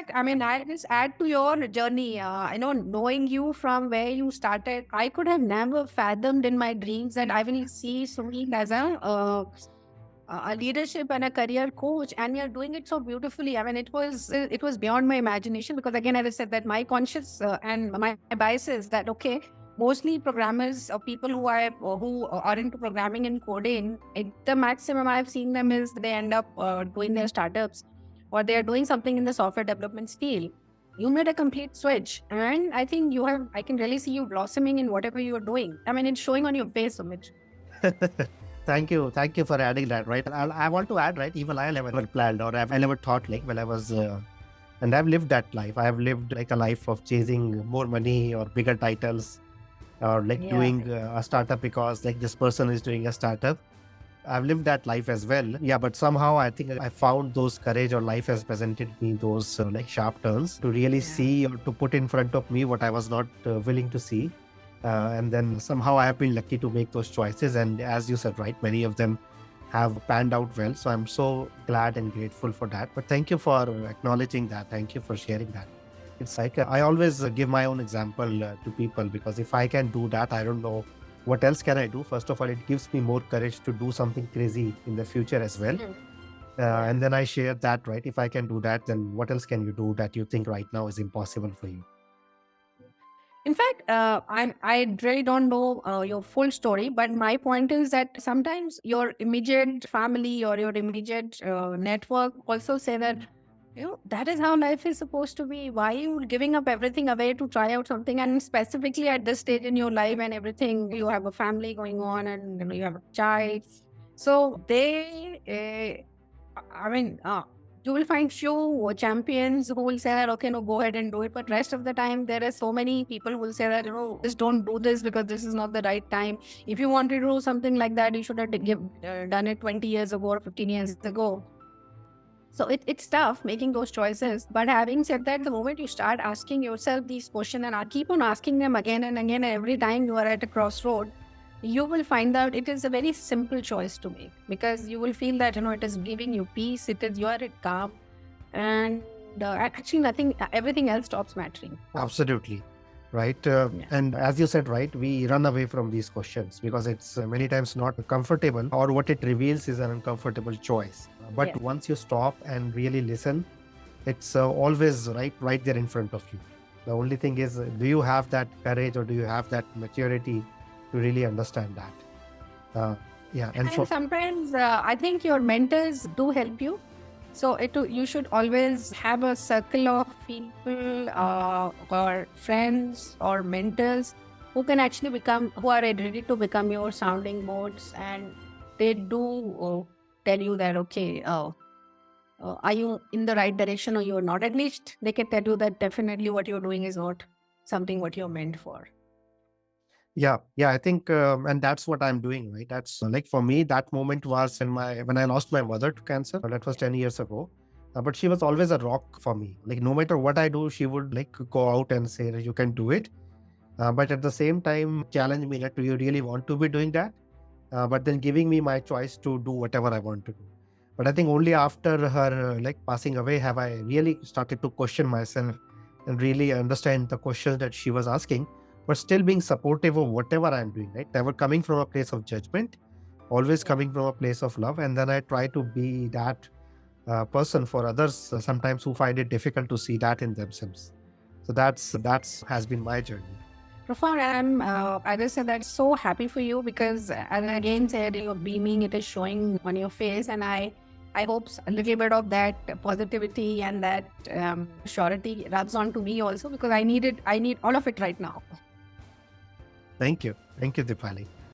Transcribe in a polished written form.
fact, I mean, I just add to your journey. Knowing you from where you started, I could have never fathomed in my dreams that I will see Sumit as a leadership and a career coach, and you're doing it so beautifully. I mean, it was beyond my imagination, because again, as I said, that my conscious and my biases that okay, mostly programmers or people who are into programming and coding, the maximum I've seen them is they end up doing their startups, or they are doing something in the software development field. You made a complete switch, and I think I can really see you blossoming in whatever you're doing. I mean, it's showing on your face, Sumit. Thank you. Thank you for adding that, right? I want to add, right? Even I never planned or I never thought like when I was, and I've lived that life. I have lived like a life of chasing more money or bigger titles or like Yeah. doing a startup because like this person is doing a startup. I've lived that life as well. Yeah, but somehow I think I found those courage or life has presented me those like sharp turns to really Yeah. see or to put in front of me what I was not willing to see. And then somehow I have been lucky to make those choices. And as you said, right, many of them have panned out well. So I'm so glad and grateful for that. But thank you for acknowledging that. Thank you for sharing that. It's like I always give my own example to people because if I can do that, I don't know what else can I do. First of all, it gives me more courage to do something crazy in the future as well. Mm. And then I share that, right? If I can do that, then what else can you do that you think right now is impossible for you? In fact, I really don't know your full story, but my point is that sometimes your immediate family or your immediate network also say that that is how life is supposed to be. Why are you giving up everything away to try out something? And specifically at this stage in your life and everything, you have a family going on, and you have a child. So I mean, you will find few champions who will say that, okay, no, go ahead and do it. But rest of the time, there are so many people who will say that, just don't do this because this is not the right time. If you want to do something like that, you should have done it 20 years ago or 15 years ago. So it's tough making those choices. But having said that, the moment you start asking yourself these questions and I keep on asking them again and again, and every time you are at a crossroad, you will find out it is a very simple choice to make, because you will feel that it is giving you peace, you are at calm, and actually nothing, everything else stops mattering. Absolutely. Right. Yeah. And as you said, right, we run away from these questions because it's many times not comfortable, or what it reveals is an uncomfortable choice. But Yes. once you stop and really listen, it's always right there in front of you. The only thing is, do you have that courage or do you have that maturity to really understand that? Uh, yeah. And And sometimes I think your mentors do help you. So you should always have a circle of people or friends or mentors who can actually who are ready to become your sounding boards, and they do tell you that, okay, are you in the right direction or you're not? At least they can tell you that definitely what you're doing is not something what you're meant for. yeah, I think, and that's what I'm doing, right? That's like for me, that moment was when I lost my mother to cancer. That was 10 years ago. But she was always a rock for me. Like no matter what I do, she would like go out and say that you can do it. But at the same time, challenge me that do you really want to be doing that? But then giving me my choice to do whatever I want to do. But I think only after her like passing away have I really started to question myself and really understand the questions that she was asking, but still being supportive of whatever I'm doing, right? Never coming from a place of judgment, always Yeah. coming from a place of love. And then I try to be that person for others sometimes who find it difficult to see that in themselves. So that's has been my journey. Profound. I'm, as I said, that's so happy for you, because, as I again said, you're beaming, it is showing on your face. And I hope a little bit of that positivity and that surety rubs on to me also, because I need all of it right now. Thank you. Thank you, Deepali.